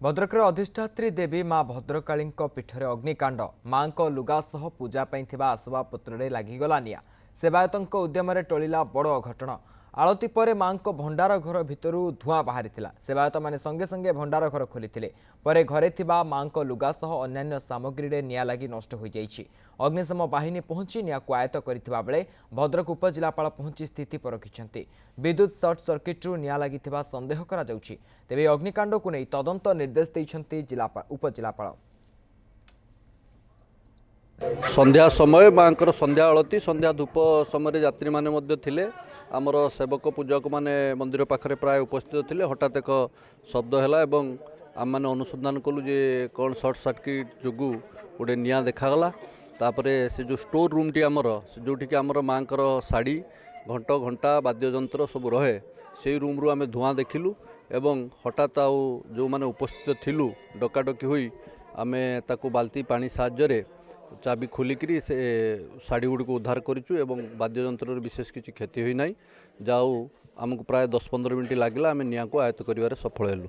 भद्रकर अधिष्ठात्री देवी माँ भद्रकाली पीठरे अग्निकांड माँ लुगा सह पूजा आसवाबपत्र लगिगला निआ सेवायतों उद्यम टोला बड़ अघटन आलती पर माँ भंडार घर भितर धूआं बाहरी सेवायत मैंने संगे संगे भंडार घर खोली घरे माँ लुगा सह अन्य सामग्री निआ लगी नष्ट हो जाइछि। अग्निशम बाहिनी पहुंची निआ को आयत्त करथिबा बेले भद्रक उपजिलापाल पहुंची स्थिति परखिछन्ति। विद्युत सर्ट सर्किट्रु निआ लगी संदेह करा जाउछि। तेबे अग्निकांड को नहीं तदंत निर्देश दैछन्ति उपजिलापाल। संध्या समय माँकर संध्या आलती संध्या धूप समय यात्री माने थिले आमर सेवक पूजक माने मंदिर पाखरे प्राय उपस्थित थिले। हठात एक शब्द हैला एवं आम मैंने अनुसंधान कलु जे कौन सर्ट सर्किट जोगु गोटे निआ देखागला। तापरे से जो स्टोर रूम टी आमर जोठी कि आमर माँकर शाढ़ी घंट घंटा वाद्ययंत्र सब रहे से रूम रु आमे धूआं देखिलु एवं हठात आउ जो माने उपस्थित थिलु डकाडकी हुई आमे ताकू बाल्टी पानी साहाय्य चाबी खोलिकी से शाढ़ी गुड़ी को उद्धार करूँ एवं वाद्ययंत्र विशेष किसी क्षति हुई ना जाऊ आमको प्राय 10-15 मिनट लगे आम निआ को आयत्त कर सफल हेलु।